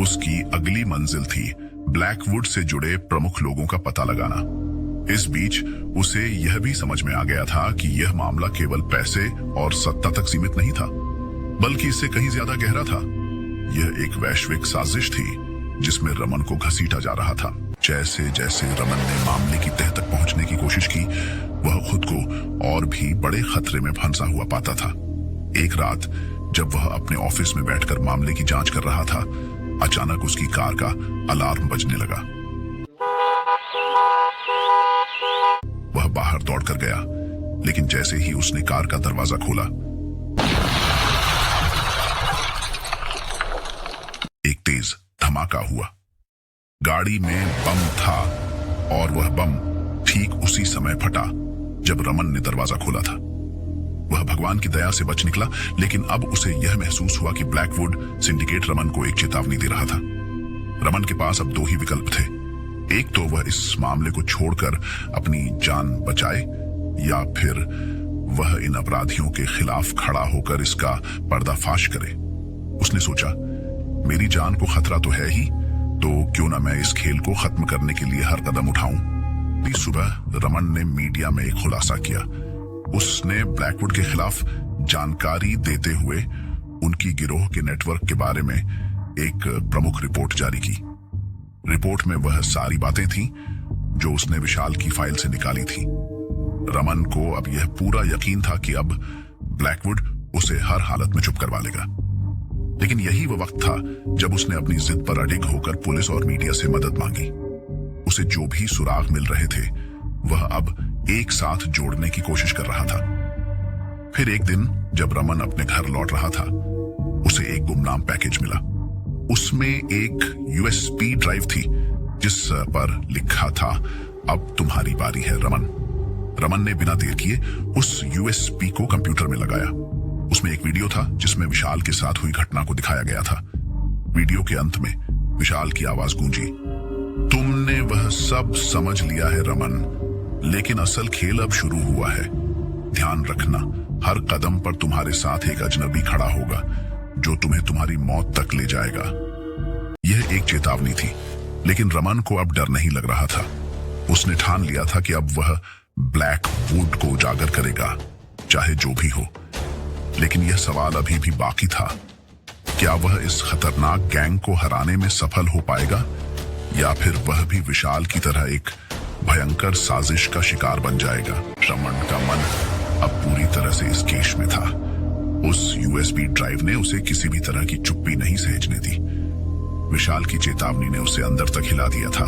उसकी अगली मंजिल थी ब्लैकवुड से जुड़े प्रमुख लोगों का पता लगाना। इस बीच उसे यह भी समझ में आ गया था कि यह मामला केवल पैसे और सत्ता तक सीमित नहीं था, बल्कि इससे कहीं ज्यादा गहरा था। यह एक वैश्विक साजिश थी जिसमें रमन को घसीटा जा रहा था। जैसे जैसे रमन ने मामले की तह तक पहुंचने की कोशिश की, वह खुद को और भी बड़े खतरे में फंसा हुआ पाता था। एक रात जब वह अपने ऑफिस में बैठकर मामले की जांच कर रहा था, अचानक उसकी कार का अलार्म बजने लगा। वह बाहर दौड़कर गया, लेकिन जैसे ही उसने कार का दरवाजा खोला, एक तेज धमाका हुआ। गाड़ी में बम था और वह बम ठीक उसी समय फटा जब रमन ने दरवाजा खोला था। वह भगवान की दया से बच निकला, लेकिन अब उसे यह महसूस हुआ कि ब्लैकवुड सिंडिकेट रमन को एक चेतावनी दे रहा था। रमन के पास अब दो ही विकल्प थे। एक तो वह इस मामले को छोड़कर अपनी जान बचाए, या फिर वह इन अपराधियों के खिलाफ खड़ा होकर इसका पर्दाफाश करे। उसने सोचा, मेरी जान को खतरा तो है ही, तो क्यों ना मैं इस खेल को खत्म करने के लिए हर कदम उठाऊं। इस सुबह रमन ने मीडिया में एक खुलासा किया। उसने ब्लैकवुड के खिलाफ जानकारी देते हुए उनकी गिरोह के नेटवर्क के बारे में एक प्रमुख रिपोर्ट जारी की। रिपोर्ट में वह सारी बातें थीं जो उसने विशाल की फाइल से निकाली थी। रमन को अब यह पूरा यकीन था कि अब ब्लैकवुड उसे हर हालत में चुप करवा लेगा। लेकिन यही वो वक्त था जब उसने अपनी जिद पर अडिग होकर पुलिस और मीडिया से मदद मांगी। उसे जो भी सुराग मिल रहे थे, वह अब एक साथ जोड़ने की कोशिश कर रहा था। फिर एक दिन जब रमन अपने घर लौट रहा था, उसे एक गुमनाम पैकेज मिला। उसमें एक यूएसबी ड्राइव थी जिस पर लिखा था, अब तुम्हारी बारी है रमन। रमन ने बिना देर किए उस यूएसबी को कंप्यूटर में लगाया। उसमें एक वीडियो था जिसमें विशाल के साथ हुई घटना को दिखाया गया था। वीडियो के अंत में विशाल की आवाज गूंजी, तुमने वह सब समझ लिया है रमन, लेकिन असल खेल अब शुरू हुआ है। ध्यान रखना, हर कदम पर तुम्हारे साथ एक अजनबी खड़ा होगा जो तुम्हें तुम्हारी मौत तक ले जाएगा। यह एक चेतावनी थी, लेकिन रमन को अब डर नहीं लग रहा था। उसने ठान लिया था कि अब वह ब्लैकवुड को उजागर करेगा, चाहे जो भी हो। लेकिन यह सवाल अभी भी बाकी था, क्या वह इस खतरनाक गैंग को हराने में सफल हो पाएगा, या फिर वह भी विशाल की तरह एक भयंकर साजिश का शिकार बन जाएगा। रमन का मन अब पूरी तरह से इस केस में था। उस यूएसबी ड्राइव ने उसे किसी भी तरह की चुप्पी नहीं सहेजने दी। विशाल की चेतावनी ने उसे अंदर तक हिला दिया था,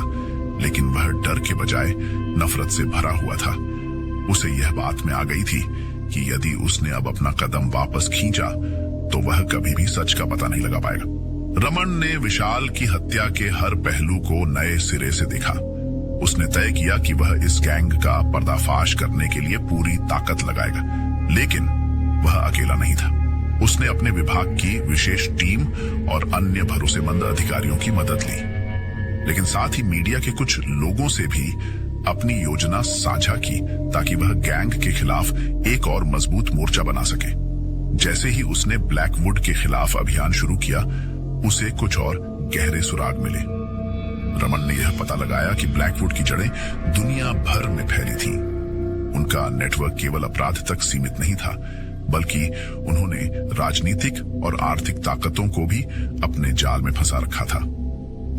लेकिन वह डर के बजाय नफरत से भरा हुआ था। उसे यह बात में आ गई थी कि यदि उसने अब अपना कदम वापस खींचा तो वह कभी भी सच का पता नहीं लगा पाएगा। रमन ने विशाल की हत्या के हर पहलू को नए सिरे से देखा। उसने तय किया कि वह इस गैंग का पर्दाफाश करने के लिए पूरी ताकत लगाएगा, लेकिन वह अकेला नहीं था। उसने अपने विभाग की विशेष टीम और अन्य भरोसेमंद अधिकारियों की मदद ली, लेकिन साथ ही मीडिया के कुछ लोगों से भी अपनी योजना साझा की ताकि वह गैंग के खिलाफ एक और मजबूत मोर्चा बना सके। जैसे ही उसने ब्लैकवुड के खिलाफ अभियान शुरू किया, उसे कुछ और गहरे सुराग मिले। रमन ने यह पता लगाया कि ब्लैकवुड की जड़ें दुनिया भर में फैली थीं। उनका नेटवर्क केवल अपराध तक सीमित नहीं था, बल्कि उन्होंने राजनीतिक और आर्थिक ताकतों को भी अपने जाल में फंसा रखा था।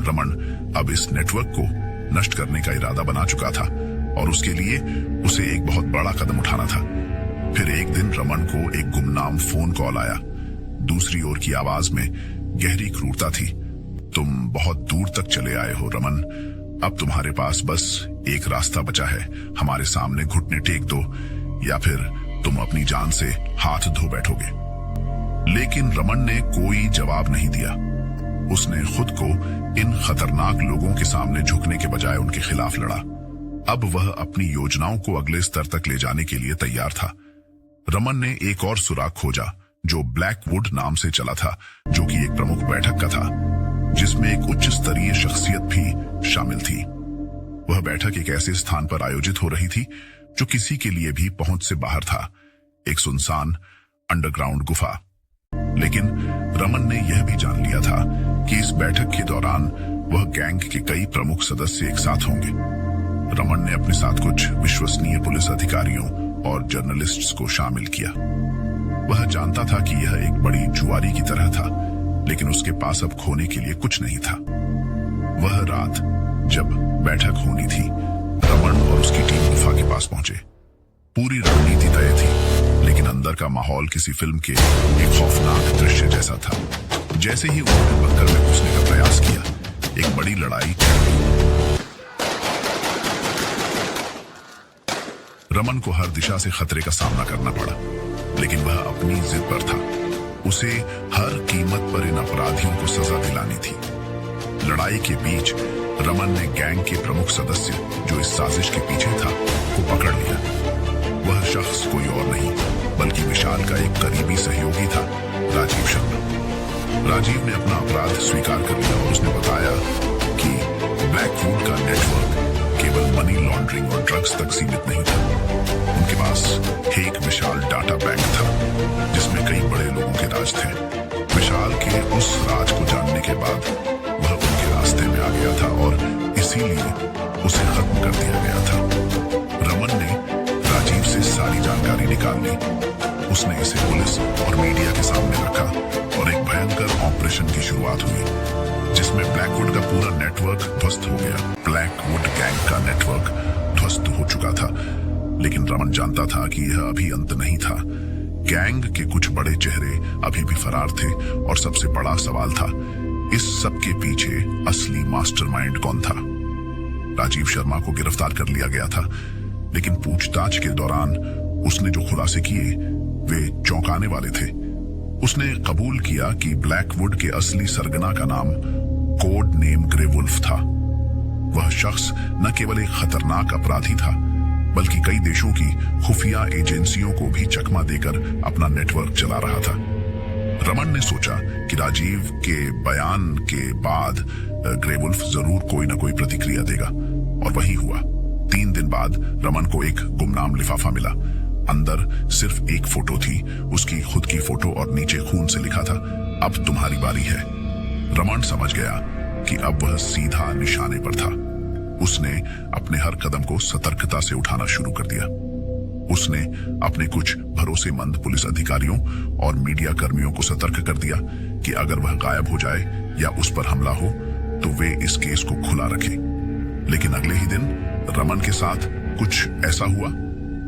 रमन अब इस नेटवर्क को नष्ट करने का इरादा बना चुका था और उसके लिए उसे एक बहुत बड़ा कदम उठाना था। फिर एक दिन रमन को एक गुमनाम फोन कॉल आया। दूसरी ओर की आवाज में गहरी क्रूरता थी, तुम बहुत दूर तक चले आए हो रमन, अब तुम्हारे पास बस एक रास्ता बचा है, हमारे सामने घुटने टेक दो या फिर तुम अपनी जान से हाथ धो बैठोगे। लेकिन रमन ने कोई जवाब नहीं दिया। उसने खुद को इन खतरनाक लोगों के सामने झुकने के बजाय उनके खिलाफ लड़ा। अब वह अपनी योजनाओं को अगले स्तर तक ले जाने के लिए तैयार था। रमन ने एक और सुराग खोजा जो ब्लैकवुड नाम से चला था, जो कि एक प्रमुख बैठक का था जिसमें एक उच्च स्तरीय शख्सियत भी शामिल थी। वह बैठक एक ऐसे स्थान पर आयोजित हो रही थी जो किसी के लिए भी पहुंच से बाहर था, एक सुनसान अंडरग्राउंड गुफा। लेकिन रमन ने यह भी जान लिया था कि इस बैठक के दौरान वह गैंग के कई प्रमुख सदस्य एक साथ होंगे। रमन ने अपने साथ कुछ विश्वसनीय पुलिस अधिकारियों और जर्नलिस्ट्स को शामिल किया। वह जानता था कि यह एक बड़ी जुआरी की तरह था, लेकिन उसके पास अब खोने के लिए कुछ नहीं था। वह रात जब बैठक होनी थी, रमन और उसकी टीम गुफा के पास पहुंचे। पूरी रणनीति तय थी, लेकिन अंदर का माहौल किसी फिल्म के एक खौफनाक दृश्य जैसा था। जैसे ही उन्होंने बंकर में घुसने का प्रयास किया, एक बड़ी लड़ाई छिड़ गई। रमन को हर दिशा से खतरे का सामना करना पड़ा, लेकिन वह अपनी जिद पर था। उसे हर कीमत पर इन अपराधियों को सजा दिलानी थी। लड़ाई के बीच रमन ने गैंग के प्रमुख सदस्य, जो इस साजिश के पीछे था, को पकड़ लिया। वह शख्स कोई और नहीं बल्कि विशाल का एक करीबी सहयोगी था, राजीव शर्मा। राजीव ने अपना अपराध स्वीकार कर लिया और उसने बताया कि ब्लैकवुड का नेटवर्क केवल मनी लॉन्ड्रिंग और ड्रग्स तक सीमित नहीं था। उनके पास एक विशाल डाटा बैंक था, जिसमें कई बड़े लोगों के राज थे। विशाल के उस राज को जानने के बाद वह उनके रास्ते में आ गया था और इसीलिए उसे खत्म कर दिया गया था। रमन ने राजीव से सारी जानकारी निकाल ली। उसने इसे पुलिस और मीडिया के सामने रखा और एक भयंकर ऑपरेशन की शुरुआत हुई, जिसमें ब्लैकवुड का पूरा नेटवर्क ध्वस्त हो गया। ब्लैकवुड गैंग का नेटवर्क ध्वस्त हो चुका था, लेकिन रमन जानता था कि यह अभी अंत नहीं था। गैंग के कुछ बड़े चेहरे अभी भी फरार थे और सबसे बड़ा सवाल था, इस सब के पीछे असली मास्टरमाइंड कौन था। राजीव शर्मा को गिरफ्तार कर लिया गया था, लेकिन पूछताछ के दौरान उसने जो खुलासे किए वे चौंकाने वाले थे। उसने कबूल किया कि ब्लैकवुड के असली सरगना का नाम कोड नेम ग्रे वुल्फ था। वह शख्स न केवल एक खतरनाक अपराधी था, बल्कि कई देशों की खुफिया एजेंसियों को भी चकमा देकर अपना नेटवर्क चला रहा था। रमन ने सोचा कि राजीव के बयान के बाद ग्रे वुल्फ जरूर कोई न कोई प्रतिक्रिया देगा, और वही हुआ। 3 दिन बाद रमन को एक गुमनाम लिफाफा मिला। अंदर सिर्फ एक फोटो थी, उसकी खुद की फोटो, और नीचे खून से लिखा था, अब तुम्हारी बारी है। रमन समझ गया कि अब वह सीधा निशाने पर था। उसने अपने हर कदम को सतर्कता से उठाना शुरू कर दिया। उसने अपने कुछ भरोसेमंद पुलिस अधिकारियों और मीडिया कर्मियों को सतर्क कर दिया कि अगर वह गायब हो जाए या उस पर हमला हो तो वे इस केस को खुला रखें। लेकिन अगले ही दिन रमन के साथ कुछ ऐसा हुआ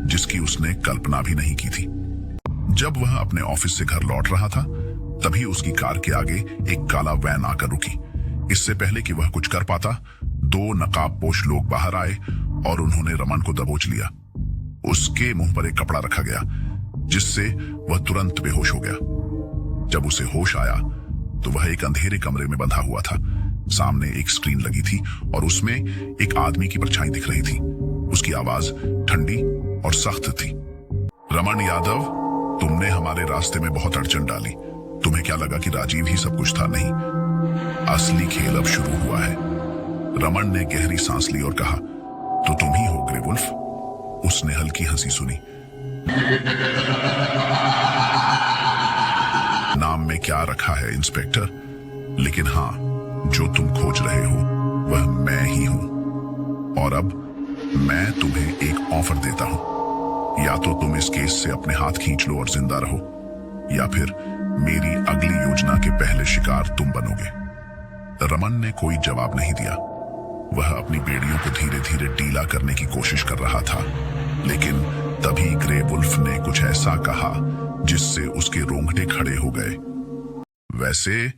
जिसकी उसने कल्पना भी नहीं की थी। जब वह अपने ऑफिस से घर लौट रहा था, तभी उसकी कार के आगे एक काला वैन आकर रुकी। इससे पहले कि वह कुछ कर पाता, 2 नकाबपोश लोग बाहर आए और उन्होंने रमन को दबोच लिया। उसके मुंह पर एक कपड़ा रखा गया, जिससे वह तुरंत बेहोश हो गया। जब उसे होश आया तो वह एक अंधेरे कमरे में बंधा हुआ था। सामने एक स्क्रीन लगी थी और उसमें एक आदमी की परछाई दिख रही थी। उसकी आवाज ठंडी और सख्त थी। रमन यादव, तुमने हमारे रास्ते में बहुत अड़चन डाली। तुम्हें क्या लगा कि राजीव ही सब कुछ था? नहीं, असली खेल अब शुरू हुआ है। रमन ने गहरी सांस ली और कहा, तो तुम ही हो ग्रे वुल्फ? उसने हल्की हंसी सुनी। नाम में क्या रखा है इंस्पेक्टर, लेकिन हाँ, जो तुम खोज रहे हो वह मैं ही हूं। और अब मैं तुम्हें एक ऑफर देता हूं, या तो तुम इस केस से अपने हाथ खींच लो और जिंदा रहो, या फिर मेरी अगली योजना के पहले शिकार तुम बनोगे। रमन ने कोई जवाब नहीं दिया। वह अपनी बेड़ियों को धीरे धीरे ढीला करने की कोशिश कर रहा था, लेकिन तभी ग्रे वुल्फ ने कुछ ऐसा कहा जिससे उसके रोंगटे खड़े हो गए। वैसे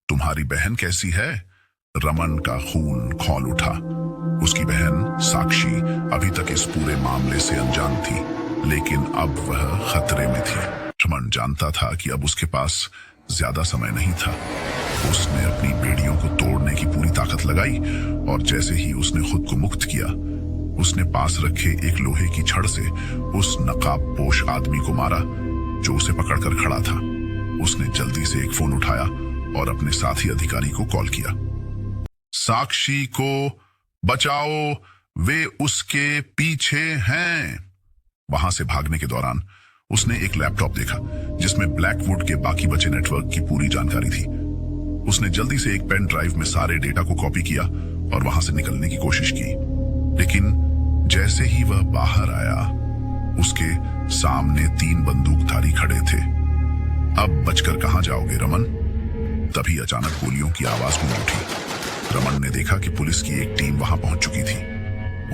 तुम्हारी बहन कैसी है? रमन का खून खौल उठा। उसकी बहन साक्षी अभी तक इस पूरे मामले से अनजान थी, लेकिन अब वह खतरे में थी। रमन जानता था कि अब उसके पास ज्यादा समय नहीं था। उसने अपनी बेड़ियों को तोड़ने की पूरी ताकत लगाई और जैसे ही उसने खुद को मुक्त किया, उसने पास रखे एक लोहे की छड़ से उस नकाबपोश आदमी को मारा जो उसे पकड़कर खड़ा था। उसने जल्दी से एक फोन उठाया और अपने साथी अधिकारी को कॉल किया। साक्षी को बचाओ, वे उसके पीछे हैं। वहां से भागने के दौरान उसने एक लैपटॉप देखा जिसमें ब्लैकवुड के बाकी बचे नेटवर्क की पूरी जानकारी थी। उसने जल्दी से एक पेन ड्राइव में सारे डेटा को कॉपी किया और वहां से निकलने की कोशिश की, लेकिन जैसे ही वह बाहर आया उसके सामने 3 बंदूकधारी खड़े थे। अब बचकर कहां जाओगे रमन? तभी अचानक गोलियों की आवाज गूंज उठी। रमन ने देखा कि पुलिस की एक टीम वहां पहुंच चुकी थी।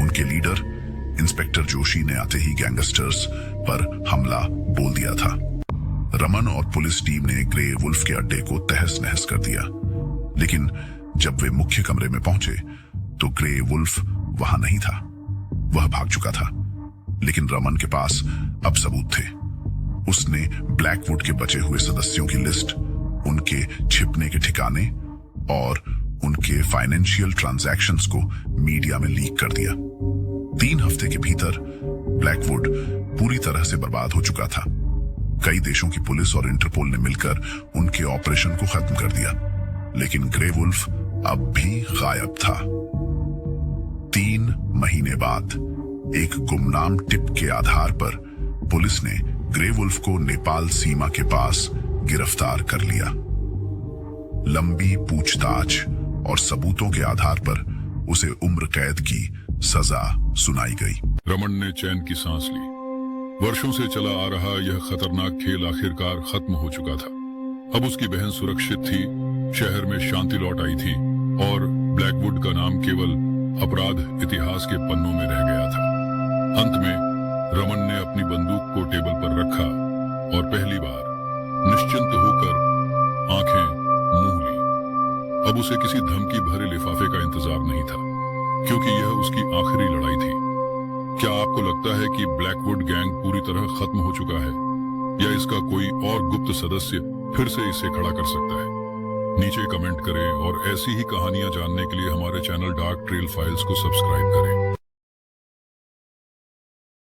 उनके लीडर इंस्पेक्टर जोशी ने आते ही गैंगस्टर्स पर हमला बोल दिया था। रमन और पुलिस टीम ने ग्रे वुल्फ के अड्डे को तहस नहस कर दिया, लेकिन जब वे मुख्य कमरे में पहुंचे तो ग्रे वुल्फ वहां नहीं था। वह भाग चुका था, लेकिन रमन के पास अब सबूत थे। उसने ब्लैकवुड के बचे हुए सदस्यों की लिस्ट, उनके छिपने के ठिकाने और उनके फाइनेंशियल ट्रांजैक्शंस को मीडिया में लीक कर दिया। 3 हफ्ते के भीतर ब्लैकवुड पूरी तरह से बर्बाद हो चुका था। कई देशों की पुलिस और इंटरपोल ने मिलकर उनके ऑपरेशन को खत्म कर दिया, लेकिन ग्रे वुल्फ अब भी गायब था। 3 महीने बाद एक गुमनाम टिप के आधार पर पुलिस ने ग्रे वुल्फ को नेपाल सीमा के पास गिरफ्तार कर लिया। लंबी पूछताछ और सबूतों के आधार पर उसे उम्र कैद की सजा सुनाई गई। रमन ने चैन की सांस ली। वर्षों से चला आ रहा यह खतरनाक खेल आखिरकार खत्म हो चुका था। अब उसकी बहन सुरक्षित थी, शहर में शांति लौट आई थी और ब्लैकवुड का नाम केवल अपराध इतिहास के पन्नों में रह गया था। अंत में रमन ने अपनी बंदूक को टेबल पर रखा और पहली बार निश्चिंत होकर आंखें मूंद ली। अब उसे किसी धमकी भरे लिफाफे का इंतजार नहीं था, क्योंकि यह उसकी आखिरी लड़ाई थी। क्या आपको लगता है कि ब्लैकवुड गैंग पूरी तरह खत्म हो चुका है, या इसका कोई और गुप्त सदस्य फिर से इसे खड़ा कर सकता है? नीचे कमेंट करें और ऐसी ही कहानियां जानने के लिए हमारे चैनल डार्क ट्रेल फाइल्स को सब्सक्राइब करें।